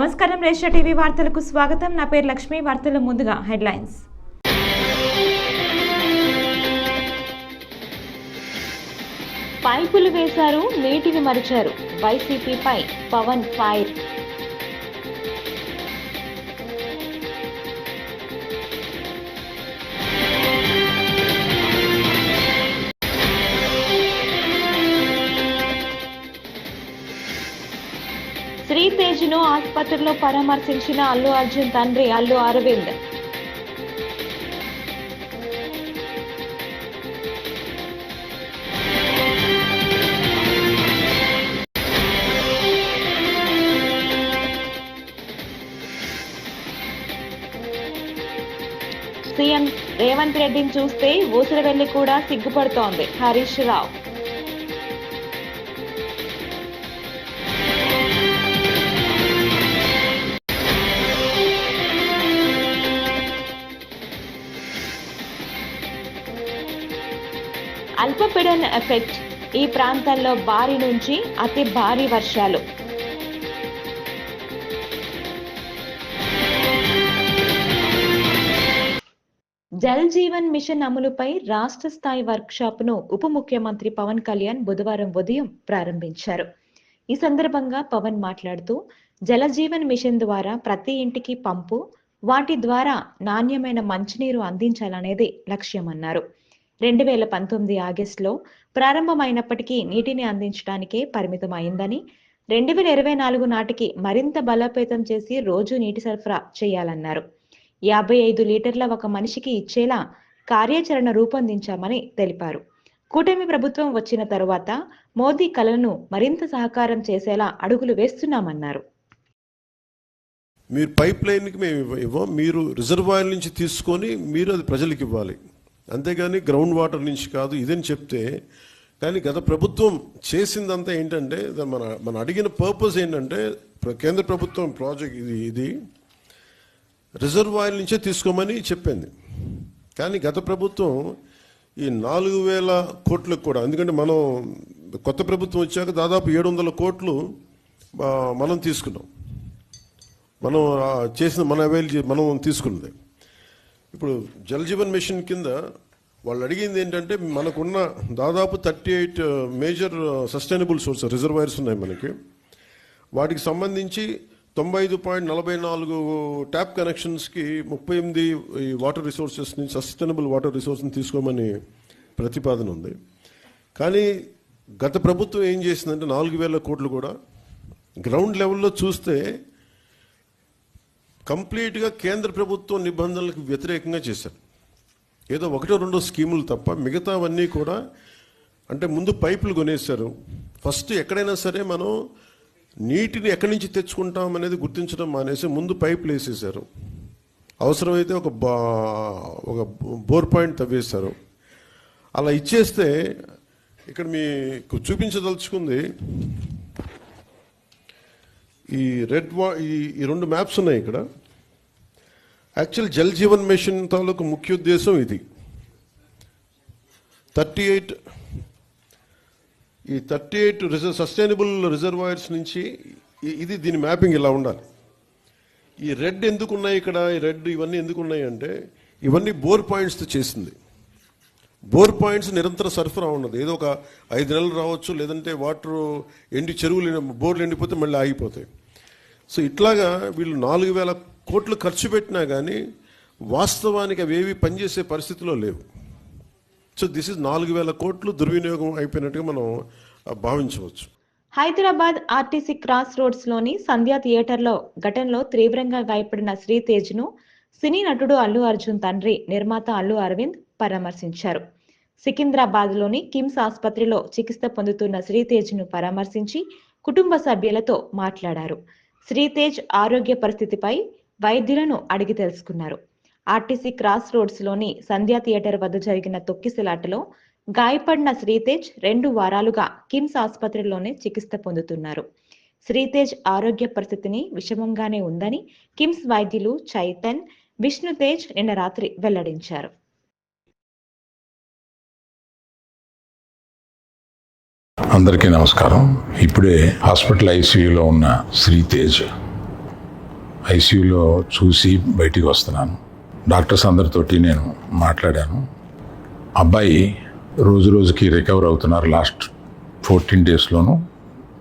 నమస్కారం. రేషియా టీవీ వార్తలకు స్వాగతం. నా పేరు లక్ష్మి. వార్తల ముందుగా హెడ్లైన్స్. పైపులు వేశారు, నీటిని మరిచారు. వైసీపీపై పవన్ ఫైర్. శ్రీతేజ్ను ఆసుపత్రిలో పరామర్శించిన అల్లు అర్జున్ తండ్రి అల్లు అరవింద్. సీఎం రేవంత్ రెడ్డిని చూస్తే ఊసరవెల్లి కూడా సిగ్గుపడుతోంది. హరీష్ రావు. అల్పపీడన ఎఫెక్ట్. ఈ ప్రాంతాల్లో భారీ నుంచి అతి భారీ వర్షాలు. జల్ జీవన్ మిషన్ అమలుపై రాష్ట్ర స్థాయి వర్క్షాప్ను ఉప ముఖ్యమంత్రి పవన్ కళ్యాణ్ బుధవారం ఉదయం ప్రారంభించారు. ఈ సందర్భంగా పవన్ మాట్లాడుతూ, జల జీవన్ మిషన్ ద్వారా ప్రతి ఇంటికి పంపు, వాటి ద్వారా నాణ్యమైన మంచినీరు అందించాలనేది లక్ష్యమన్నారు. 2019 ఆగస్టులో ప్రారంభమైనప్పటికీ నీటిని అందించడానికే పరిమితం అయిందని, 2024 నాటికి మరింత బలోపేతం చేసి రోజు నీటి సరఫరా చేయాలన్నారు. 55 లీటర్ల ఒక మనిషికి ఇచ్చేలా కార్యాచరణ రూపొందించామని తెలిపారు. కూటమి ప్రభుత్వం వచ్చిన తరువాత మోదీ కలలను మరింత సహకారం చేసేలా అడుగులు వేస్తున్నామన్నారు. మీరు పైప్ లైన్కి మేము ఇవ్వం, మీరు రిజర్వాయర్ నుంచి తీసుకొని మీరు అది ప్రజలకు ఇవ్వాలి, అంతేగాని గ్రౌండ్ వాటర్ నుంచి కాదు ఇదని చెప్తే. కానీ గత ప్రభుత్వం చేసిందంతా ఏంటంటే, మన అడిగిన పర్పస్ ఏంటంటే, కేంద్ర ప్రభుత్వం ప్రాజెక్ట్ ఇది రిజర్వాయర్ నుంచే తీసుకోమని చెప్పింది. కానీ గత ప్రభుత్వం ఈ 4,000 కోట్లకు కూడా, ఎందుకంటే మనం కొత్త ప్రభుత్వం వచ్చాక దాదాపు 700 కోట్లు మనం తీసుకున్నాం. మనం చేసిన మనం తీసుకున్నది. ఇప్పుడు జల్ జీవన్ మిషన్ కింద వాళ్ళు అడిగింది ఏంటంటే, మనకున్న దాదాపు 38 మేజర్ సస్టైనబుల్ సోర్స్ రిజర్వాయర్స్ ఉన్నాయి మనకి. వాటికి సంబంధించి 95.44 ట్యాప్ కనెక్షన్స్కి 38 ఈ వాటర్ రిసోర్సెస్ నుంచి సస్టైనబుల్ వాటర్ రిసోర్స్ని తీసుకోమని ప్రతిపాదన ఉంది. కానీ గత ప్రభుత్వం ఏం చేసిందంటే 4,000 కోట్లు కూడా గ్రౌండ్ లెవెల్లో చూస్తే కంప్లీట్గా కేంద్ర ప్రభుత్వం నిబంధనలకు వ్యతిరేకంగా చేశారు. ఏదో 1-2 స్కీములు తప్ప మిగతావన్నీ కూడా, అంటే ముందు పైపులు కొనేశారు. ఫస్ట్ ఎక్కడైనా సరే మనం నీటిని ఎక్కడి నుంచి తెచ్చుకుంటాం అనేది గుర్తించడం మానేసి ముందు పైపులు వేసేసారు. అవసరమైతే ఒక బోర్ పాయింట్ తవ్వేశారు. అలా ఇచ్చేస్తే ఇక్కడ మీకు చూపించదలుచుకుంది ఈ ఈ 2 మ్యాప్స్ ఉన్నాయి ఇక్కడ. యాక్చువల్ జల్ జీవన్ మిషన్ తాలూకు ముఖ్య ఉద్దేశం ఇది. 38 సస్టైనబుల్ రిజర్వాయర్స్ నుంచి దీని మ్యాపింగ్ ఇలా ఉండాలి. ఈ రెడ్ ఎందుకున్నాయి ఇక్కడ, ఈ రెడ్ ఇవన్నీ ఎందుకున్నాయి అంటే, ఇవన్నీ బోర్ పాయింట్స్తో చేసింది. బోర్ పాయింట్స్ నిరంతర సరఫరా ఉన్నది. ఏదో ఒక 5 నెలలు రావచ్చు, లేదంటే వాటర్ చెరువులు బోర్లు ఎండిపోతే మళ్ళీ ఆగిపోతాయి. సో ఇట్లాగా వీళ్ళు 4,000 కోట్లు ఖర్చు పెట్టినా కానీ వాస్తవానికి అవేవి పనిచేసే పరిస్థితిలో లేవు. సో దిస్ ఇస్ 4,000 కోట్లు దుర్వినియోగం అయిపోయినట్టుగా మనం భావించవచ్చు. హైదరాబాద్ ఆర్టీసీ క్రాస్ రోడ్స్ లోని సంధ్యా థియేటర్లో ఘటనలో తీవ్రంగా గాయపడిన శ్రీతేజ్ను సినీ నటుడు అల్లు అర్జున్ తండ్రి నిర్మాత అల్లు అరవింద్ పరామర్శించారు. సికింద్రాబాద్లోని కిమ్స్ ఆసుపత్రిలో చికిత్స పొందుతున్న శ్రీతేజ్ను పరామర్శించి కుటుంబ సభ్యులతో మాట్లాడారు. శ్రీతేజ్ ఆరోగ్య పరిస్థితిపై వైద్యులను అడిగి తెలుసుకున్నారు. ఆర్టీసీ క్రాస్ రోడ్స్ లోని సంధ్యా థియేటర్ వద్ద జరిగిన తొక్కిసలాటలో గాయపడిన శ్రీతేజ్ 2 వారాలుగా కిమ్స్ ఆసుపత్రిలోనే చికిత్స పొందుతున్నారు. శ్రీతేజ్ ఆరోగ్య పరిస్థితిని విషమంగానే ఉందని కిమ్స్ వైద్యులు చైతన్, విష్ణుతేజ్ నిన్న రాత్రి వెల్లడించారు. అందరికీ నమస్కారం. ఇప్పుడే హాస్పిటల్ ఐసీయూలో ఉన్న శ్రీతేజ్ ఐసీయూలో చూసి బయటికి వస్తున్నాను. డాక్టర్స్ అందరితోటి నేను మాట్లాడాను. అబ్బాయి రోజు రోజుకి రికవర్ అవుతున్నారు. లాస్ట్ 14 డేస్లోనూ,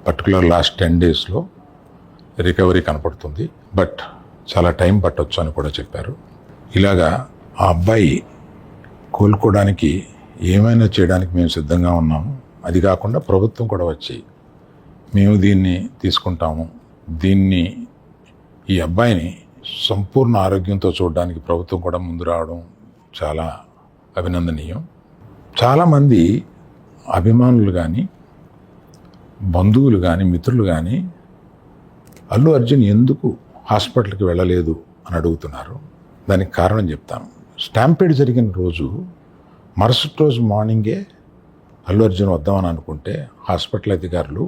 పర్టికులర్ లాస్ట్ 10 డేస్లో రికవరీ కనపడుతుంది. బట్ చాలా టైం పట్టొచ్చు అని కూడా చెప్పారు. ఇలాగా ఆ అబ్బాయి కోలుకోవడానికి ఏమైనా చేయడానికి మేము సిద్ధంగా ఉన్నాము. అది కాకుండా ప్రభుత్వం కూడా వచ్చి మేము దీన్ని తీసుకుంటాము, ఈ అబ్బాయిని సంపూర్ణ ఆరోగ్యంతో చూడడానికి ప్రభుత్వం కూడా ముందు రావడం చాలా అభినందనీయం. చాలామంది అభిమానులు కానీ, బంధువులు కానీ, మిత్రులు కానీ అల్లు అర్జున్ ఎందుకు హాస్పిటల్కి వెళ్ళలేదు అని అడుగుతున్నారు. దానికి కారణం చెప్తాను. స్టాంపేడ్ జరిగిన రోజు మరుసటి రోజు మార్నింగే అల్లు అర్జున్ వద్దామని అనుకుంటే హాస్పిటల్ అధికారులు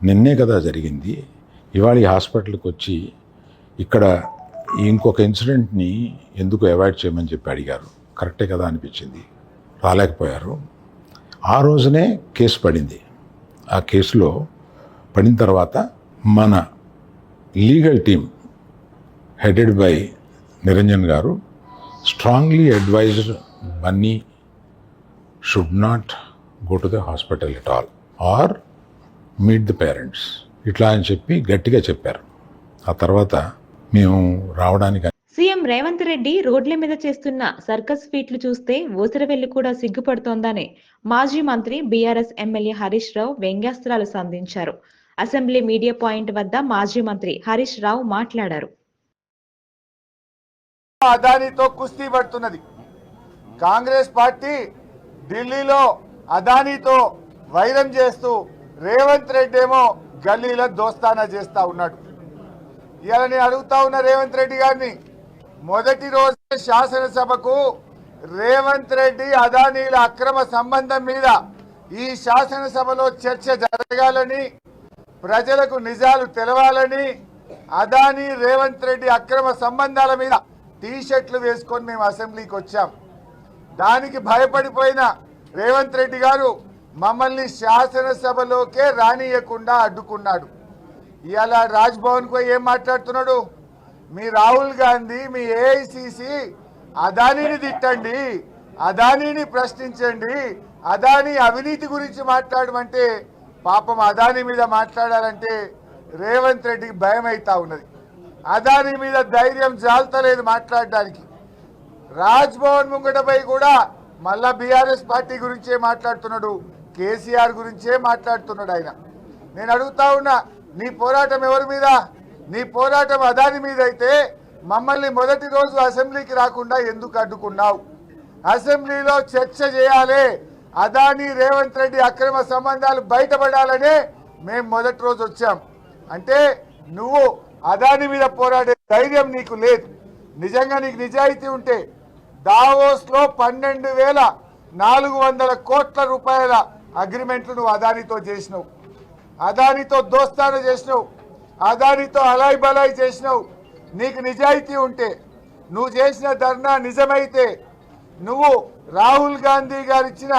నిన్నే కదా జరిగింది, ఇవాళ ఈ హాస్పిటల్కి వచ్చి ఇక్కడ ఇంకొక ఇన్సిడెంట్ని ఎందుకు అవాయిడ్ చేయమని చెప్పి అడిగారు. కరెక్టే కదా అనిపించింది. రాలేకపోయారు. ఆ రోజునే కేసు పడింది. ఆ కేసులో పడిన తర్వాత మన legal team headed by Niranjan garu strongly advised Bunny should not go to the hospital at all or meet the parents, ఇట్లా అని చెప్పి గట్టిగా చెప్పారు. ఆ తర్వాత మేము రావడానికి సీఎం రేవంత్ రెడ్డి రోడ్ల మీద చేస్తున్న సర్కస్ ఫీట్లు చూస్తే ఊసరవెల్లి కూడా సిగ్గుపడుతోందని మాజీ మంత్రి BRS MLA Harish Rao వ్యంగ్యాస్త్రాలు సంధించారు. Assembly media point వద్ద మాజీ మంత్రి హరీష్ రావు మాట్లాడారు. అదానీతో కుస్తీ పడుతున్నది. కాంగ్రెస్ పార్టీ ఢిల్లీలో అదానీతో వైరం చేస్తూ రేవంత్ రెడ్డి ఏమో గల్లీలో దోస్తానా చేస్తా ఉన్నాడు. ఇవాళ నేను అడుగుతా ఉన్న రేవంత్ రెడ్డి గారిని, మొదటి రోజు శాసనసభకు రేవంత్ రెడ్డి అదానీల అక్రమ సంబంధం మీద ఈ శాసనసభలో చర్చ జరగాలని, ప్రజలకు నిజాలు తెలవాలని, అదానీ రేవంత్ రెడ్డి అక్రమ సంబంధాల మీద టీషర్ట్లు వేసుకొని మేము అసెంబ్లీకి వచ్చాం. దానికి భయపడిపోయిన రేవంత్ రెడ్డి గారు మమ్మల్ని శాసనసభలోకే రానియకుండా అడ్డుకున్నాడు. ఇవాళ రాజ్భవన్కు పోయి ఏం మాట్లాడుతున్నాడు? మీ రాహుల్ గాంధీ, మీ ఏఐసిసి అదానీని తిట్టండి, అదానీని ప్రశ్నించండి, అదానీ అవినీతి గురించి మాట్లాడమంటే పాపం అదానీ మీద మాట్లాడాలంటే రేవంత్ రెడ్డికి భయం అవుతా ఉన్నది. అదానీ మీద ధైర్యం జాలతలేదు మాట్లాడడానికి. రాజ్భవన్ ముంగటపై కూడా మళ్ళా బీఆర్ఎస్ పార్టీ గురించే మాట్లాడుతున్నాడు, కేసీఆర్ గురించే మాట్లాడుతున్నాడు ఆయన. నేను అడుగుతా ఉన్నా, నీ పోరాటం ఎవరి మీద? నీ పోరాటం అదానీ మీద అయితే మమ్మల్ని మొదటి రోజు అసెంబ్లీకి రాకుండా ఎందుకు అడ్డుకున్నావు? అసెంబ్లీలో చర్చ చేయాలి, అదానీ రేవంత్ రెడ్డి అక్రమ సంబంధాలు బయటపడాలనే మేము మొదటి రోజు వచ్చాం. అంటే నువ్వు అదానీ మీద పోరాడే ధైర్యం నీకు లేదు. నిజంగా నీకు నిజాయితీ ఉంటే దావోస్లో 12,400 కోట్ల రూపాయల అగ్రిమెంట్లు నువ్వు అదానీతో చేసినావు, అదానీతో దోస్తాను చేసినావు, అదానీతో అలాయ్ బలాయ్ చేసినావు. నీకు నిజాయితీ ఉంటే, నువ్వు చేసిన ధర్నా నిజమైతే, నువ్వు రాహుల్ గాంధీ గారు ఇచ్చిన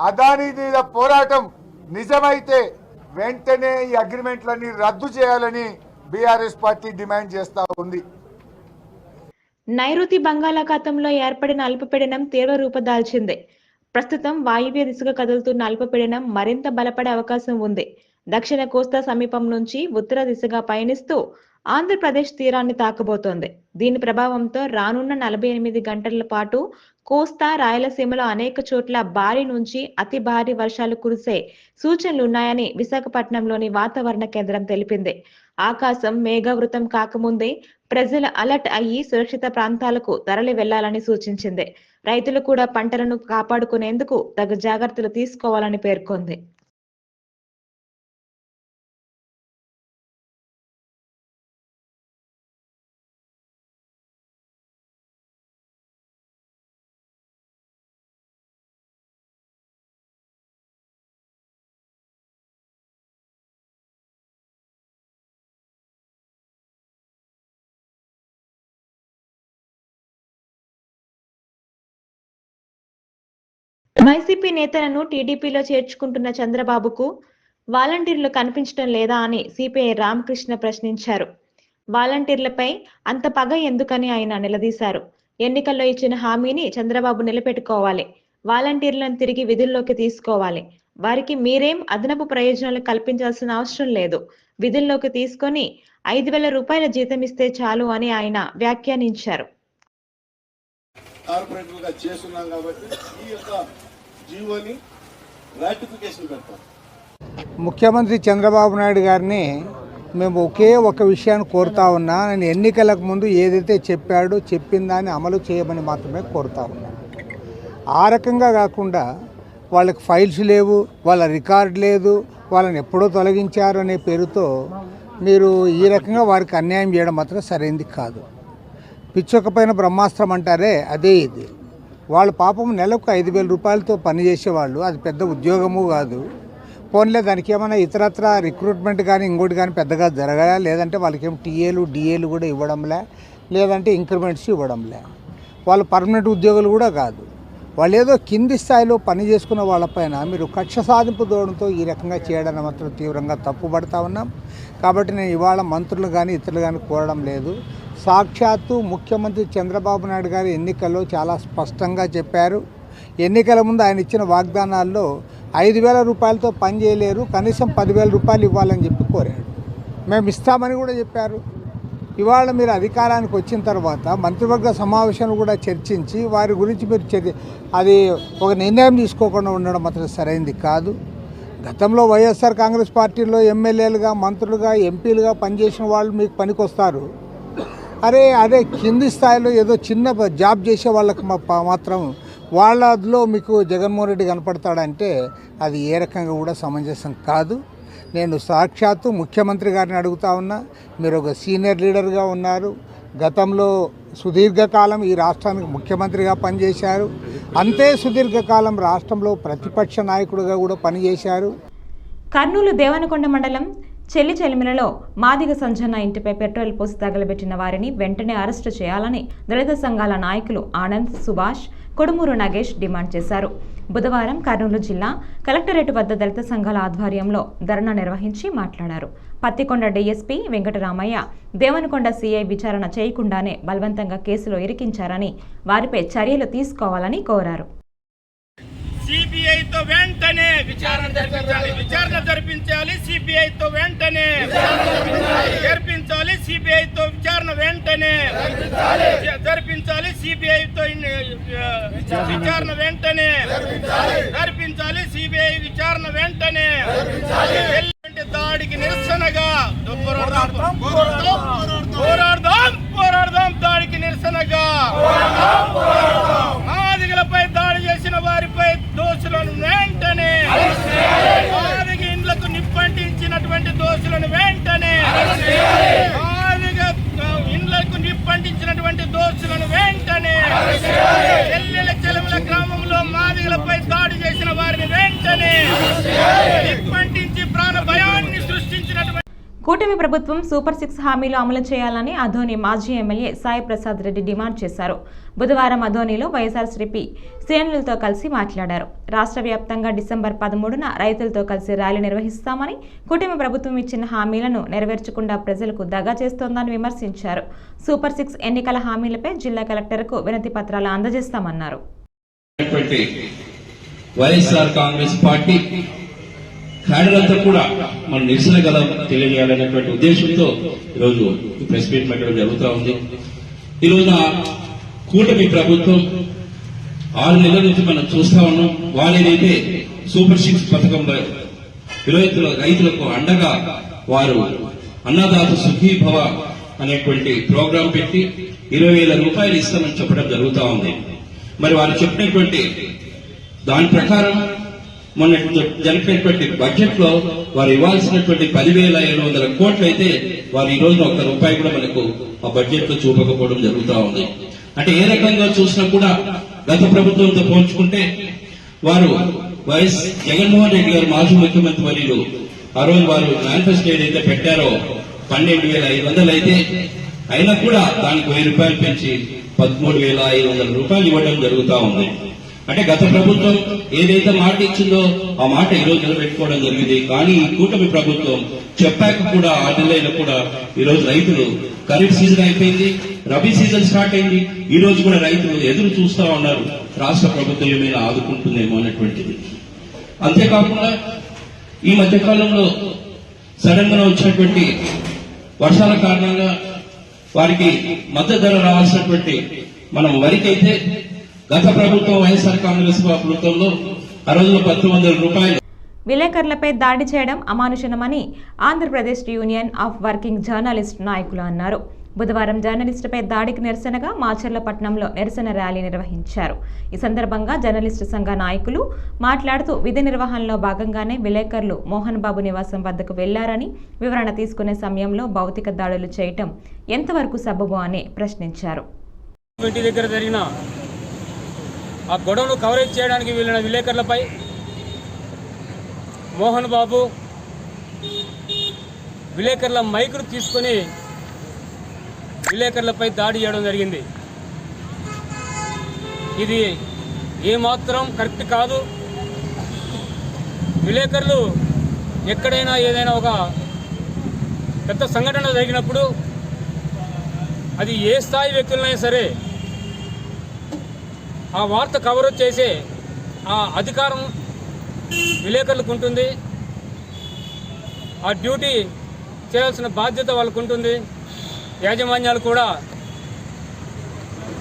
అదానీ మీద పోరాటం నిజమైతే వెంటనే ఈ అగ్రిమెంట్లన్నీ రద్దు చేయాలని బీఆర్ఎస్ పార్టీ డిమాండ్ చేస్తా ఉంది. నైరుతి బంగాళాఖాతంలో ఏర్పడిన అల్పపీడనం తీవ్ర రూపదాల్చింది. ప్రస్తుతం వాయువ్య దిశగా కదులుతున్న అల్పపీడనం మరింత బలపడే అవకాశం ఉంది. దక్షిణ కోస్తా సమీపం నుంచి ఉత్తర దిశగా పయనిస్తూ ఆంధ్రప్రదేశ్ తీరాన్ని తాకబోతోంది. దీని ప్రభావంతో రానున్న 48 గంటల పాటు కోస్తా, రాయలసీమలో అనేక చోట్ల భారీ నుంచి అతి భారీ వర్షాలు కురిసే సూచనలున్నాయని విశాఖపట్నంలోని వాతావరణ కేంద్రం తెలిపింది. ఆకాశం మేఘావృతం కాకముందే ప్రజలు అలర్ట్ అయ్యి సురక్షిత ప్రాంతాలకు తరలి వెళ్లాలని సూచించింది. రైతులు కూడా పంటలను కాపాడుకునేందుకు తగు జాగ్రత్తలు తీసుకోవాలని పేర్కొంది. వైసీపీ నేతలను టీడీపీలో చేర్చుకుంటున్న చంద్రబాబుకు వాలంటీర్లు కనిపించడం లేదా అని సిపిఐ రామకృష్ణ ప్రశ్నించారు. వాలంటీర్లపై అంత పగ ఎందుకని ఆయన నిలదీశారు. ఎన్నికల్లో ఇచ్చిన హామీని చంద్రబాబు నిలబెట్టుకోవాలి. వాలంటీర్లను తిరిగి విధుల్లోకి తీసుకోవాలి. వారికి మీరేం అదనపు ప్రయోజనాలు కల్పించాల్సిన అవసరం లేదు. విధుల్లోకి తీసుకొని 5,000 రూపాయల జీతం ఇస్తే చాలు అని ఆయన వ్యాఖ్యానించారు. కార్పొరేటర్గా చేస్తున్నాం కాబట్టి ఈ యొక్క జీవోని రాటిఫికేషన్ పెడతాం. ముఖ్యమంత్రి చంద్రబాబు నాయుడు గారిని మేము ఒకే ఒక విషయాన్ని కోరుతా ఉన్నా, నేను ఎన్నికలకు ముందు ఏదైతే చెప్పాడో చెప్పిన దాన్ని అమలు చేయమని మాత్రమే కోరుతా ఉన్నా. ఆ రకంగా కాకుండా వాళ్ళకి ఫైల్స్ లేవు, వాళ్ళ రికార్డు లేదు, వాళ్ళని ఎప్పుడో తొలగించారు అనే పేరుతో మీరు ఈ రకంగా వారికి అన్యాయం చేయడం మాత్రం సరైనది కాదు. పిచ్చొకపోయిన బ్రహ్మాస్త్రం అంటారే అదే ఇది. వాళ్ళు పాపం నెలకు 5,000 రూపాయలతో పనిచేసేవాళ్ళు, అది పెద్ద ఉద్యోగము కాదు. పోన్లే దానికి ఏమైనా ఇతరత్ర రిక్రూట్మెంట్ కానీ ఇంకోటి కానీ పెద్దగా జరగాలా, లేదంటే వాళ్ళకి ఏం టీఏలు డిఏలు కూడా ఇవ్వడంలే, లేదంటే ఇంక్రిమెంట్స్ ఇవ్వడంలే. వాళ్ళు పర్మనెంట్ ఉద్యోగులు కూడా కాదు. వాళ్ళు ఏదో కింది స్థాయిలో పని చేసుకున్న వాళ్ళపైన మీరు కక్ష సాధింపు ధోరణితో ఈ రకంగా చేయడాన్ని మాత్రం తీవ్రంగా తప్పుపడతా ఉన్నాం. కాబట్టి నేను ఇవాళ మంత్రులు కానీ ఇతరులు కానీ కోరడం లేదు. సాక్షాత్తు ముఖ్యమంత్రి చంద్రబాబు నాయుడు గారు ఎన్నికల్లో చాలా స్పష్టంగా చెప్పారు. ఎన్నికల ముందు ఆయన ఇచ్చిన వాగ్దానాల్లో 5,000 రూపాయలతో పని చేయలేరు, కనీసం 10,000 రూపాయలు ఇవ్వాలని చెప్పి కోరాడు. మేము ఇస్తామని కూడా చెప్పారు. ఇవాళ మీరు అధికారానికి వచ్చిన తర్వాత మంత్రివర్గ సమావేశాలు కూడా చర్చించి వారి గురించి మీరు అది ఒక నిర్ణయం తీసుకోకుండా ఉండడం మాత్రం సరైనది కాదు. గతంలో వైఎస్ఆర్ కాంగ్రెస్ పార్టీలో ఎమ్మెల్యేలుగా, మంత్రులుగా, ఎంపీలుగా పనిచేసిన వాళ్ళు మీకు పనికొస్తారు. అదే కింది స్థాయిలో ఏదో చిన్న జాబ్ చేసే వాళ్ళకి మాత్రం వాళ్ళలో మీకు జగన్మోహన్ రెడ్డి కనపడతాడంటే అది ఏ రకంగా కూడా సమంజసం కాదు. నేను సాక్షాత్తు ముఖ్యమంత్రి గారిని అడుగుతా ఉన్నా, మీరు ఒక సీనియర్ లీడర్గా ఉన్నారు, గతంలో సుదీర్ఘకాలం ఈ రాష్ట్రానికి ముఖ్యమంత్రిగా పనిచేశారు, అంతే సుదీర్ఘకాలం రాష్ట్రంలో ప్రతిపక్ష నాయకుడిగా కూడా పనిచేశారు. కర్నూలు దేవనకొండ మండలం చెల్లిచెలిమిలలో మాదిగ సంజన్న ఇంటిపై పెట్రోల్ పోసి తగలబెట్టిన వారిని వెంటనే అరెస్టు చేయాలని దళిత సంఘాల నాయకులు ఆనంద్, సుభాష్, కొడుమూరు నగేష్ డిమాండ్ చేశారు. బుధవారం కర్నూలు జిల్లా కలెక్టరేట్ వద్ద దళిత సంఘాల ఆధ్వర్యంలో ధర్నా నిర్వహించి మాట్లాడారు. పత్తికొండ డీఎస్పీ వెంకటరామయ్య దేవనకొండ సీఐ విచారణ చేయకుండానే బలవంతంగా కేసులో ఇరికించారని, వారిపై చర్యలు తీసుకోవాలని కోరారు. సిబిఐతో వెంటనే విచారణ జరిపించాలి. సిబిఐతో వెంటనే జరిపించాలి. సిబిఐతో విచారణ వెంటనే జరిపించాలి. సిబిఐతో విచారణ వెంటనే జరిపించాలి. సిబిఐ విచారణ వెంటనే దాడికి నిరసనగా పోరాడదాం. దాడికి నిరసనగా మాదిగలపై దాడి చేసిన వారిపై దోషులను వెంటనే, మాదిగ ఇండ్లకు నిప్పంటించినటువంటి దోషులను వెంటనే, మాదిగ ఇండ్లకు నిప్పంటించినటువంటి దోషులను వెంటనే, చెల్లెల గ్రామంలో మాదిగలపై దాడి చేసిన వారిని వెంటనే నిప్పంటించి ప్రాణ భయాన్ని సృష్టించినటువంటి కూటమి ప్రభుత్వం సూపర్ 6 హామీలు అమలు చేయాలని అధోని మాజీ ఎమ్మెల్యే సాయి ప్రసాద్ రెడ్డి డిమాండ్ చేశారు. బుధవారం అధోనిలో వైఎస్ఆర్సీపీ శ్రేణులతో కలిసి మాట్లాడారు. రాష్ట్ర వ్యాప్తంగా డిసెంబర్ 13న రైతులతో కలిసి ర్యాలీ నిర్వహిస్తామని, కూటమి ప్రభుత్వం ఇచ్చిన హామీలను నెరవేర్చకుండా ప్రజలకు దగా చేస్తోందని విమర్శించారు. సూపర్ 6 ఎన్నికల హామీలపై జిల్లా కలెక్టర్కు వినతి పత్రాలు అందజేస్తామన్నారు. వైఎస్ఆర్ కాంగ్రెస్ పార్టీ క్యాడర్లంతా కూడా మన నిరసన గల తెలియజేయాలనేటువంటి ఉద్దేశంతో ఈరోజు ప్రెస్ మీట్ పెట్టడం జరుగుతూ ఉంది. ఈ రోజున కూటమి ప్రభుత్వం 6 నెలల నుంచి మనం చూస్తా ఉన్నాం. వాళ్ళేదైతే సూపర్ 6 పథకంలో రైతులకు అండగా వారు అన్నదాత సుఖీభవ అనేటువంటి ప్రోగ్రాం పెట్టి 20,000 రూపాయలు ఇస్తామని చెప్పడం జరుగుతూ ఉంది. మరి వారు చెప్పినటువంటి దాని ప్రకారం మొన్న జరిపినటువంటి బడ్జెట్ లో వారు ఇవ్వాల్సినటువంటి 10,700 కోట్లు అయితే వారు ఈ రోజున ఒక్క రూపాయి కూడా మనకు ఆ బడ్జెట్ లో చూపకపోవడం జరుగుతూ ఉంది. అంటే ఏ రకంగా చూసినా కూడా గత ప్రభుత్వంతో పోల్చుకుంటే వారు వైఎస్ జగన్మోహన్ రెడ్డి గారు మాజీ ముఖ్యమంత్రి వర్యులు ఆ రోజు వారు మేనిఫెస్టో ఏదైతే పెట్టారో 12,500 అయితే అయినా కూడా దానికి 1,000 రూపాయలు పెంచి 13,500 రూపాయలు ఇవ్వడం జరుగుతూ ఉంది. అంటే గత ప్రభుత్వం ఏదైతే మాట ఇచ్చిందో ఆ మాట ఈరోజు నిలబెట్టుకోవడం జరిగింది. కానీ ఈ కూటమి ప్రభుత్వం చెప్పాక కూడా 6 నెలలైనా కూడా ఈరోజు రైతులు ఖరీఫ్ సీజన్ అయిపోయింది, రబీ సీజన్ స్టార్ట్ అయింది. ఈ రోజు కూడా రైతులు ఎదురు చూస్తా ఉన్నారు రాష్ట్ర ప్రభుత్వం ఏమైనా ఆదుకుంటుందేమో అనేటువంటిది. అంతేకాకుండా ఈ మధ్య కాలంలో సడన్ గా వచ్చినటువంటి వర్షాల కారణంగా వారికి మద్దతు ధర రావాల్సినటువంటి మనం వరికైతే గత ప్రభుత్వం వైఎస్ఆర్ కాంగ్రెస్ ప్రభుత్వంలో ఆ రోజులో 1900 రూపాయలు. విలేకరులపై దాడి చేయడం అమానుషమని Andhra Pradesh union of working journalist నాయకులు అన్నారు. బుధవారం జర్నలిస్టుపై దాడికి నిరసనగా మాచర్లపట్నంలో నిరసన ర్యాలీ నిర్వహించారు. ఈ సందర్భంగా జర్నలిస్టు సంఘ నాయకులు మాట్లాడుతూ విధి నిర్వహణలో భాగంగానే విలేకరులు మోహన్ బాబు నివాసం వద్దకు వెళ్లారని, వివరణ తీసుకునే సమయంలో భౌతిక దాడులు చేయటం ఎంతవరకు సబబు అని ప్రశ్నించారు. ఇంటి దగ్గర జరిగిన ఆ గొడవను కవరేజ్ చేయడానికి వెళ్ళిన విలేకరులపై మోహన్ బాబు విలేకరుల మైకును తీసుకొని విలేకరులపై దాడి చేయడం జరిగింది. ఇది ఏమాత్రం కరెక్ట్ కాదు. విలేకరులు ఎక్కడైనా ఏదైనా ఒక పెద్ద సంఘటన జరిగినప్పుడు అది ఏ స్థాయి వ్యక్తులైనా సరే ఆ వార్త కవరేజ్ చేసే ఆ అధికారం విలేకరులకు ఉంటుంది. ఆ డ్యూటీ చేయాల్సిన బాధ్యత వాళ్ళకు ఉంటుంది. యాజమాన్యాలు కూడా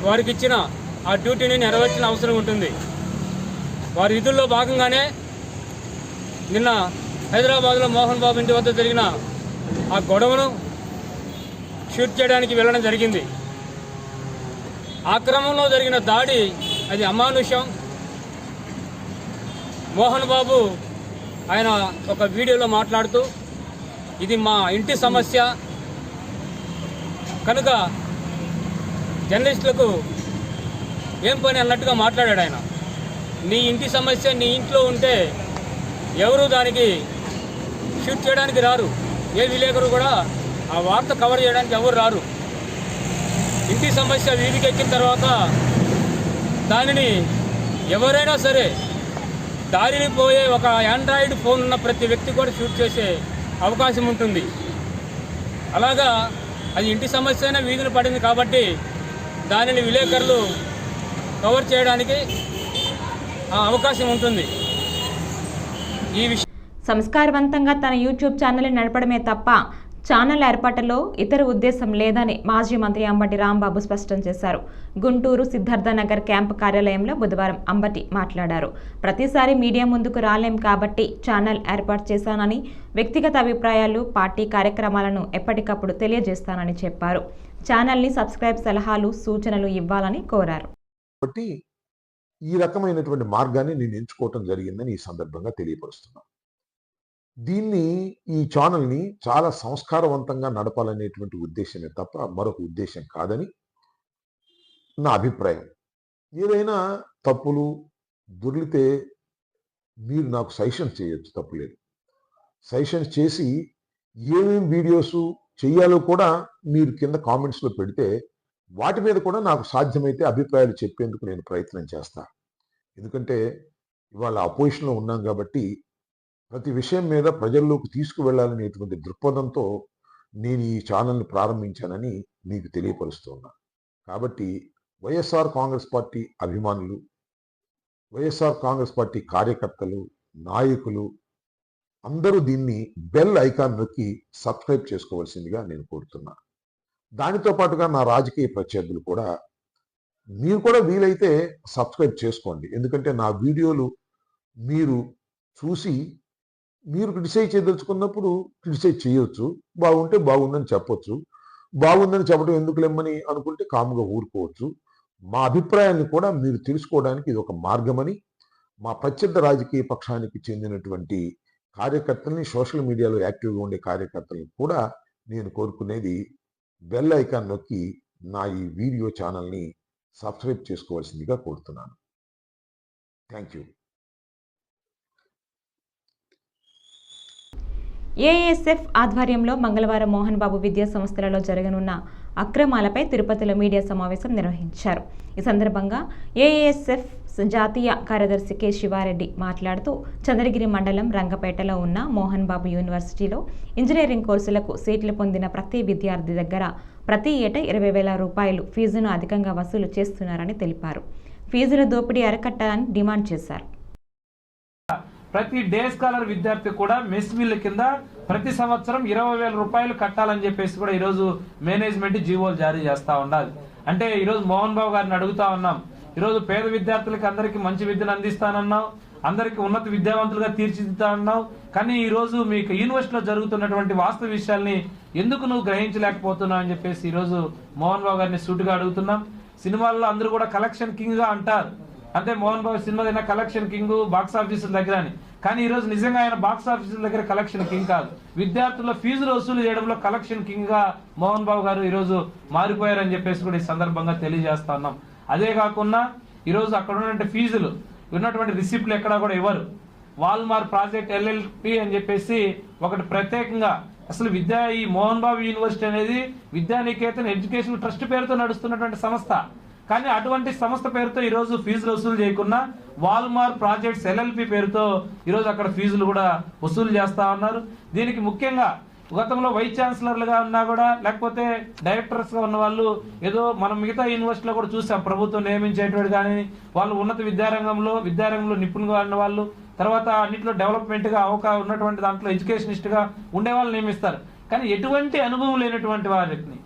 వారికి ఇచ్చిన ఆ డ్యూటీని నెరవేర్చిన అవసరం ఉంటుంది. వారి విధుల్లో భాగంగానే నిన్న హైదరాబాద్లో మోహన్ బాబు ఇంటి వద్ద జరిగిన ఆ గొడవను షూట్ చేయడానికి వెళ్ళడం జరిగింది. ఆ క్రమంలో జరిగిన దాడి అది అమానుషం. మోహన్ బాబు ఆయన ఒక వీడియోలో మాట్లాడుతూ ఇది మా ఇంటి సమస్య కనుక జర్నలిస్టులకు ఏం పని అన్నట్టుగా మాట్లాడాడు ఆయన. నీ ఇంటి సమస్య నీ ఇంట్లో ఉంటే ఎవరు దానికి షూట్ చేయడానికి రారు. ఏ విలేకరు కూడా ఆ వార్త కవర్ చేయడానికి ఎవరు రారు. ఇంటి సమస్య వీధికి ఎక్కిన తర్వాత దానిని ఎవరైనా సరే దారిని పోయే ఒక ఆండ్రాయిడ్ ఫోన్ ఉన్న ప్రతి వ్యక్తి కూడా షూట్ చేసే అవకాశం ఉంటుంది. అలాగా అది ఇంటి సమస్య అయినా వీధిని పడింది కాబట్టి దానిని విలేకరులు కవర్ చేయడానికి అవకాశం ఉంటుంది. ఈ విషయం సంస్కారవంతంగా తన యూట్యూబ్ ఛానల్ని నడపడమే తప్ప ఛానల్ ఏర్పాటులో ఇతర ఉద్దేశం లేదని మాజీ మంత్రి అంబటి రాంబాబు స్పష్టం చేశారు. గుంటూరు సిద్ధార్థనగర్ క్యాంపు కార్యాలయంలో బుధవారం అంబటి మాట్లాడారు. ప్రతిసారి మీడియా ముందుకు రాలేం కాబట్టి ఛానల్ ఏర్పాటు చేశానని, వ్యక్తిగత అభిప్రాయాలు, పార్టీ కార్యక్రమాలను ఎప్పటికప్పుడు తెలియజేస్తానని చెప్పారు. ఛానల్ని సబ్స్క్రైబ్, సలహాలు, సూచనలు ఇవ్వాలని కోరారు. కాబట్టి ఈ రకమైనటువంటి మార్గాన్ని నేను ఎంచుకోవటం జరిగిందని ఈ సందర్భంగా తెలియపరుస్తున్నాను. ఈ ఛానల్ని చాలా సంస్కారవంతంగా నడపాలనేటువంటి ఉద్దేశమే తప్ప మరొక ఉద్దేశం కాదని నా అభిప్రాయం. ఏదైనా తప్పులు దొర్లితే మీరు నాకు సజెషన్స్ చేయొచ్చు, తప్పులేదు. సజెషన్స్ చేసి ఏమేమి వీడియోస్ చేయాలో కూడా మీరు కింద కామెంట్స్లో పెడితే వాటి మీద కూడా నాకు సాధ్యమైతే అభిప్రాయాలు చెప్పేందుకు నేను ప్రయత్నం చేస్తాను. ఎందుకంటే ఇవాళ అపోజిషన్లో ఉన్నాం కాబట్టి ప్రతి విషయం మీద ప్రజల్లోకి తీసుకువెళ్లాలనేటువంటి దృక్పథంతో నేను ఈ ఛానల్ని ప్రారంభించానని మీకు తెలియపరుస్తున్నా. కాబట్టి వైఎస్ఆర్ కాంగ్రెస్ పార్టీ అభిమానులు, వైఎస్ఆర్ కాంగ్రెస్ పార్టీ కార్యకర్తలు, నాయకులు అందరూ దీన్ని బెల్ ఐకాన్ నొక్కి సబ్స్క్రైబ్ చేసుకోవాల్సిందిగా నేను కోరుతున్నా. దానితో పాటుగా నా రాజకీయ ప్రత్యర్థులు కూడా మీరు కూడా వీలైతే సబ్స్క్రైబ్ చేసుకోండి. ఎందుకంటే నా వీడియోలు మీరు చూసి మీరు క్రిటిసైజ్ చేయదలుచుకున్నప్పుడు క్రిటిసైజ్ చేయొచ్చు. బాగుంటే బాగుందని చెప్పొచ్చు. బాగుందని చెప్పడం ఎందుకు లెమ్మని అనుకుంటే కాముగా ఊరుకోవచ్చు. మా అభిప్రాయాన్ని కూడా మీరు తెలుసుకోవడానికి ఇది ఒక మార్గమని మా ప్రత్యర్థ రాజకీయ పక్షానికి చెందినటువంటి కార్యకర్తల్ని, సోషల్ మీడియాలో యాక్టివ్గా ఉండే కార్యకర్తలను కూడా నేను కోరుకునేది బెల్ ఐకాన్ నొక్కి నా ఈ వీడియో ఛానల్ని సబ్స్క్రైబ్ చేసుకోవాల్సిందిగా కోరుతున్నాను. Thank you. ఏఎస్ఎఫ్ ఆధ్వర్యంలో మంగళవారం మోహన్ బాబు విద్యా సంస్థలలో జరగనున్న అక్రమాలపై తిరుపతిలో మీడియా సమావేశం నిర్వహించారు. ఈ సందర్భంగా ఏఎస్ఎఫ్ జాతీయ కార్యదర్శి కె శివారెడ్డి మాట్లాడుతూ చంద్రగిరి మండలం రంగపేటలో ఉన్న మోహన్ బాబు యూనివర్సిటీలో ఇంజనీరింగ్ కోర్సులకు సీట్లు పొందిన ప్రతి విద్యార్థి దగ్గర ప్రతి ఏటా 20,000 రూపాయలు ఫీజును అధికంగా వసూలు చేస్తున్నారని తెలిపారు. ఫీజుల దోపిడీ అరికట్టాలని డిమాండ్ చేశారు. ప్రతి డే స్కాలర్ విద్యార్థి కూడా మెస్ బిల్లు కింద ప్రతి సంవత్సరం 20,000 రూపాయలు కట్టాలని చెప్పేసి కూడా ఈరోజు మేనేజ్మెంట్ జీవోలు జారీ చేస్తూ ఉండాలి. అంటే ఈరోజు మోహన్ బాబు గారిని అడుగుతా ఉన్నాం, ఈరోజు పేద విద్యార్థులకి అందరికీ మంచి విద్యను అందిస్తానన్నావు, అందరికీ ఉన్నత విద్యావంతులుగా తీర్చిదిద్దా అన్నావు. కానీ ఈరోజు మీకు యూనివర్సిటీలో జరుగుతున్నటువంటి వాస్తవ విషయాల్ని ఎందుకు నువ్వు గ్రహించలేకపోతున్నావు అని చెప్పేసి ఈరోజు మోహన్ బాబు గారిని సూటిగా అడుగుతున్నాం. సినిమాల్లో అందరూ కూడా కలెక్షన్ కింగ్ గా అంటారు, అంటే మోహన్ బాబు సినిమా అయినా కలెక్షన్ కింగ్ బాక్స్ ఆఫీసుల దగ్గర అని. కానీ ఈ రోజు నిజంగా ఆయన బాక్స్ ఆఫీసుల దగ్గర కలెక్షన్ కింగ్ కాదు, విద్యార్థుల ఫీజులు వసూలు చేయడంలో కలెక్షన్ కింగ్ గా మోహన్ బాబు గారు ఈరోజు మారిపోయారని చెప్పేసి కూడా ఈ సందర్భంగా తెలియజేస్తా ఉన్నాం. అదే కాకుండా ఈరోజు అక్కడ ఉన్నటువంటి ఫీజులు ఉన్నటువంటి రిసిప్ట్లు ఎక్కడా కూడా ఇవ్వరు. వాల్మార్ ప్రాజెక్ట్ LLP అని చెప్పేసి ఒకటి ప్రత్యేకంగా అసలు ఈ మోహన్ బాబు యూనివర్సిటీ అనేది విద్యానికేతన్ ఎడ్యుకేషన్ ట్రస్ట్ పేరుతో నడుస్తున్నటువంటి సంస్థ. కానీ అటువంటి సంస్థ పేరుతో ఈరోజు ఫీజులు వసూలు చేయకుండా వాల్మార్ ప్రాజెక్ట్స్ LLP పేరుతో ఈరోజు అక్కడ ఫీజులు కూడా వసూలు చేస్తా ఉన్నారు. దీనికి ముఖ్యంగా గతంలో వైస్ ఛాన్సలర్లుగా ఉన్నా కూడా లేకపోతే డైరెక్టర్స్ గా ఉన్న వాళ్ళు ఏదో మనం మిగతా యూనివర్సిటీలో కూడా చూసాం, ప్రభుత్వం నియమించేటువంటి కానీ వాళ్ళు ఉన్నత విద్యారంగంలో నిపుణులుగా ఉన్న వాళ్ళు, తర్వాత అన్నింటిలో డెవలప్మెంట్ గా ఉన్నటువంటి దాంట్లో ఎడ్యుకేషనిస్ట్ గా ఉండే వాళ్ళు నియమిస్తారు. కానీ ఎటువంటి అనుభవం లేనటువంటి వారిని,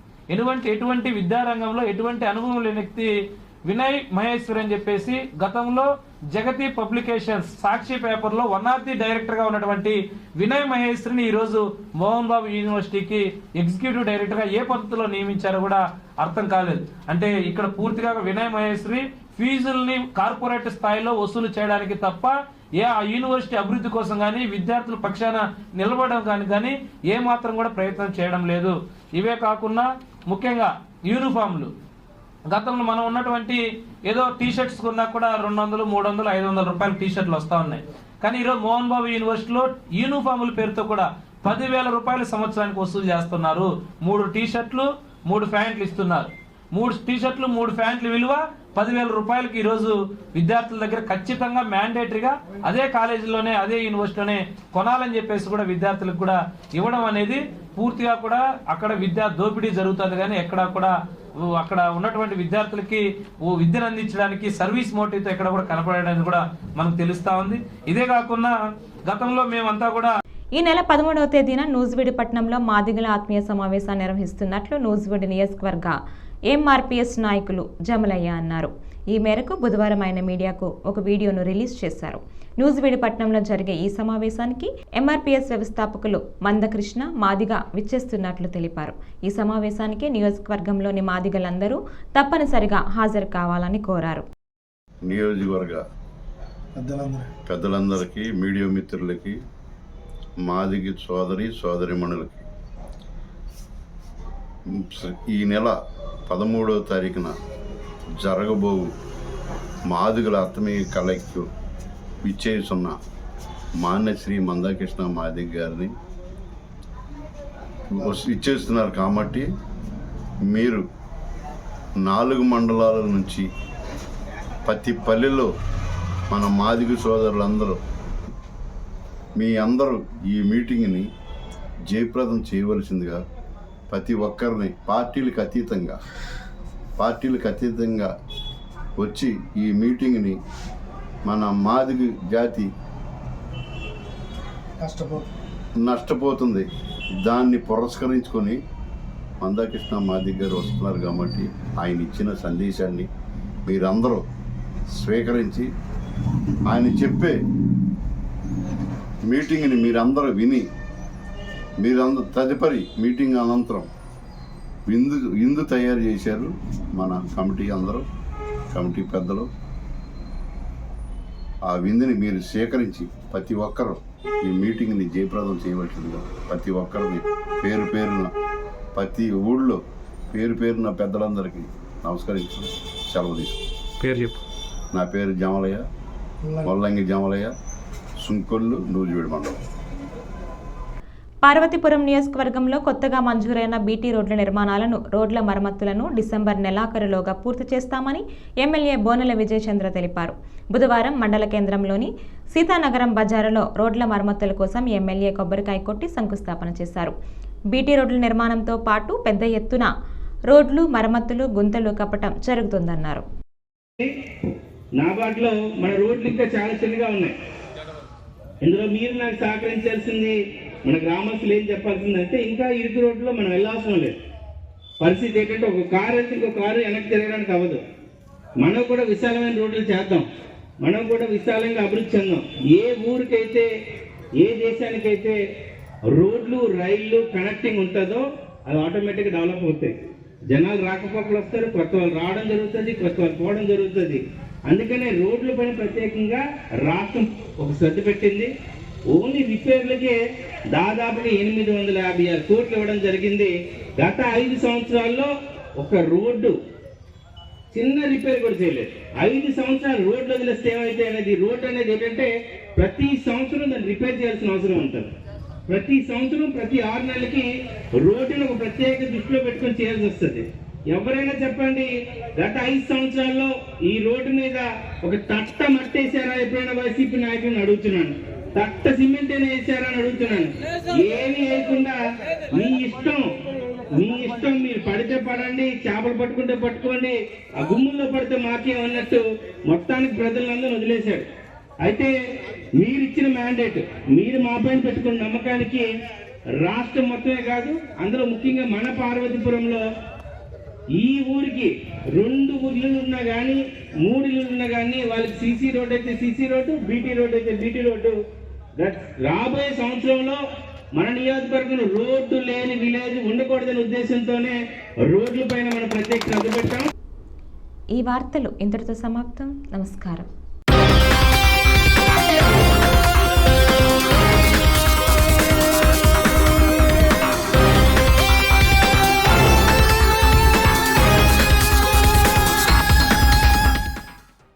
ఎటువంటి విద్యారంగంలో ఎటువంటి అనుభవం లేని వ్యక్తి వినయ్ మహేశ్వర్ అని చెప్పేసి గతంలో జగతి పబ్లికేషన్స్ సాక్షి పేపర్ లో 1 ఆఫ్ ది డైరెక్టర్ గా ఉన్నటువంటి వినయ్ మహేశ్వరిని ఈ రోజు మోహన్ బాబు యూనివర్సిటీకి ఎగ్జిక్యూటివ్ డైరెక్టర్ గా ఏ పద్ధతిలో నియమించారో కూడా అర్థం కాలేదు. అంటే ఇక్కడ పూర్తిగా వినయ్ మహేశ్వరి ఫీజుల్ని కార్పొరేట్ స్థాయిలో వసూలు చేయడానికి తప్ప ఆ యూనివర్సిటీ అభివృద్ధి కోసం కానీ విద్యార్థుల పక్షాన నిలబడడం కానీ ఏ మాత్రం కూడా ప్రయత్నం చేయడం లేదు. ఇవే కాకుండా ముఖ్యంగా యూనిఫామ్లు, గతంలో మనం ఉన్నటువంటి ఏదో టీషర్ట్స్ కొన్నా కూడా 200, 300, 500 రూపాయల టీషర్ట్లు వస్తా ఉన్నాయి. కానీ ఈరోజు మోహన్ బాబు యూనివర్సిటీలో యూనిఫాముల పేరుతో కూడా 10,000 రూపాయలు సంవత్సరానికి వసూలు చేస్తున్నారు. 3 టీషర్ట్లు 3 ప్యాంట్లు ఇస్తున్నారు. 3 టీషర్ట్లు 3 ప్యాంట్ల విలువ 10,000 రూపాయలకి ఈరోజు విద్యార్థుల దగ్గర ఖచ్చితంగా మ్యాండేటరీగా అదే కాలేజీలోనే అదే యూనివర్సిటీలోనే కొనాలని చెప్పేసి కూడా విద్యార్థులకు కూడా ఇవ్వడం అనేది పూర్తిగా కూడా అక్కడ విద్యా దోపిడీ జరుగుతుంది. కానీ ఎక్కడా కూడా అక్కడ ఉన్నటువంటి విద్యార్థులకి విద్యను అందించడానికి సర్వీస్ మోటివ్తో ఎక్కడ కూడా కనపడడానికి కూడా మనకు తెలుస్తా ఉంది. ఇదే కాకుండా గతంలో మేమంతా కూడా ఈ నెల 13వ తేదీన నూజివీడు పట్టణంలో మాదిగల ఆత్మీయ సమావేశాన్ని నిర్వహిస్తున్నట్లు నూజివీడు నియోజకవర్గ MRPS నాయకులు జమలయ్య అన్నారు. ఈ మేరకు బుధవారం ఆయన మీడియాకు ఒక వీడియోను రిలీజ్ చేశారు. నూజివీడు పట్టణంలో జరిగే ఈ సమావేశానికి MRPS వ్యవస్థాపకులు మందకృష్ణ మాదిగ విచ్చేస్తున్నట్లు తెలిపారు. ఈ సమావేశానికి నియోజకవర్గంలోని మాదిగలందరూ తప్పనిసరిగా హాజరు కావాలని కోరారు. నియోజకవర్గ పెద్దలందరికీ, మీడియా మిత్రులకి, మాదిగ సోదరిమణులకి ఈ నెల 13వ తారీఖున జరగబోవు మాదిగల ఆత్మీయ కలెక్టివ్ విచ్చేస్తున్న మాన్యశ్రీ మందకృష్ణ మాదిగ గారిని ఇచ్చేస్తున్నారు. కాబట్టి మీరు 4 మండలాల నుంచి ప్రతి పల్లెలో మన మాదిగ సోదరులందరూ మీ అందరూ ఈ మీటింగ్ని జయప్రదం చేయవలసిందిగా ప్రతి ఒక్కరిని పార్టీలకు అతీతంగా వచ్చి ఈ మీటింగ్ని మన మాదిగ జాతి నష్టపోతుంది, దాన్ని పురస్కరించుకొని మందకృష్ణ మాదిగ గారు వస్తున్నారు. కాబట్టి ఆయన ఇచ్చిన సందేశాన్ని మీరందరూ స్వీకరించి ఆయన చెప్పే మీటింగ్ని మీరందరూ విని తదుపరి మీటింగ్ అనంతరం విందు తయారు చేశారు మన కమిటీ పెద్దలు. ఆ విందుని మీరు సేకరించి ప్రతి ఒక్కరూ ఈ మీటింగ్ని జయప్రదం చేయవలసిందిగా ప్రతి ఒక్కరిని పేరున ప్రతి ఊళ్ళో పేరున పెద్దలందరికీ నమస్కరించి సెలవు తీసుకుంటాం. నా పేరు జమలయ్య, మొల్లంగి జమలయ్య, సుంకొల్లు, నూజివీడు మండలం. పార్వతీపురం నియోజకవర్గంలో కొత్తగా మంజూరైన బీటీ రోడ్ల నిర్మాణాలను, రోడ్ల మరమ్మతులను డిసెంబర్ నెలాఖరులోగా పూర్తి చేస్తామని ఎమ్మెల్యే బోనెల విజయచంద్ర తెలిపారు. బుధవారం మండల కేంద్రంలోని సీతానగరం బజారులో రోడ్ల మరమ్మతుల కోసం ఎమ్మెల్యే కొబ్బరికాయ కొట్టి శంకుస్థాపన చేశారు. బీటీ రోడ్ల నిర్మాణంతో పాటు పెద్ద ఎత్తున రోడ్లు మరమ్మతులు, గుంతలు కప్పటం జరుగుతుందన్నారు. నాబార్డులో మన రోడ్లు ఇంకా చాలా చిన్నగా ఉన్నాయి. ఇందులో మీరు నాకు సహకరించాల్సింది, మన గ్రామస్తులు ఏం చెప్పాల్సిందంటే, ఇంకా ఇరుకు రోడ్లో మనం వెళ్ళాల్సిన లేదు. పరిస్థితి ఏంటంటే ఒక కారు వెళ్తే ఇంకో కారు వెనక్కి తిరగడానికి అవ్వదు. మనం కూడా విశాలమైన రోడ్లు చేద్దాం, మనం కూడా విశాలంగా అభివృద్ధి చెందాం. ఏ ఊరికైతే, ఏ దేశానికైతే రోడ్లు, రైళ్లు కనెక్టింగ్ ఉంటుందో అది ఆటోమేటిక్గా డెవలప్ అవుతాయి. జనాలు రాకపోకలు వస్తారు, కొత్త వాళ్ళు రావడం జరుగుతుంది, కొత్త వాళ్ళు పోవడం జరుగుతుంది. అందుకనే రోడ్ల పైన ప్రత్యేకంగా రాష్ట్రం ఒక శ్రద్ధ పెట్టింది. ఓన్లీ రిపేర్లకే దాదాపుగా 856 కోట్లు ఇవ్వడం జరిగింది. గత 5 సంవత్సరాల్లో ఒక రోడ్డు చిన్న రిపేర్ కూడా చేయలేదు. 5 సంవత్సరాలు రోడ్లు వదిలేస్తే ఏమైతే అనేది, రోడ్డు అనేది ఏంటంటే ప్రతి సంవత్సరం దాన్ని రిపేర్ చేయాల్సిన అవసరం ఉంటుంది. ప్రతి సంవత్సరం, ప్రతి 6 నెలలకి రోడ్డును ఒక ప్రత్యేక దృష్టిలో పెట్టుకొని చేయాల్సి వస్తుంది. ఎవరైనా చెప్పండి, గత 5 సంవత్సరాల్లో ఈ రోడ్డు మీద ఒక తట్ట మట్టేశారా? ఎప్పుడైనా వైసీపీ నాయకులను అడుగుతున్నాను. తట్ట సిమెంట్ అయినా వేసారా అని అడుగుతున్నాను. ఏమీ వేయకుండా మీ ఇష్టం మీరు పడితే పడండి, చేపలు పట్టుకుంటే పట్టుకోండి, ఆ గుమ్ముల్లో పడితే మాకేమన్నట్టు మొత్తానికి ప్రజలందరూ వదిలేశాడు. అయితే మీరు ఇచ్చిన మ్యాండేట్, మీరు మా పైన పెట్టుకున్న నమ్మకానికి రాష్ట్రం మొత్తమే కాదు, అందులో ముఖ్యంగా మన పార్వతీపురంలో ఈ ఊరికి 2 ఇళ్ళు ఉన్నా కానీ, 3 ఇళ్ళు ఉన్నా కానీ వాళ్ళకి సీసీ రోడ్ అయితే సీసీ రోడ్డు, బీటీ రోడ్ అయితే బీటీ రోడ్డు. రాబోయే సంవత్సరంలో మన నియోజకవర్గంలో రోడ్డు లేని విలేజ్ ఉండకూడదనే ఉద్దేశంతోనే రోడ్ల పైన మనం ప్రత్యేక శ్రద్ధ పెట్టాం. ఈ వార్తలు ఇంతటితో సమాప్తం. నమస్కారం.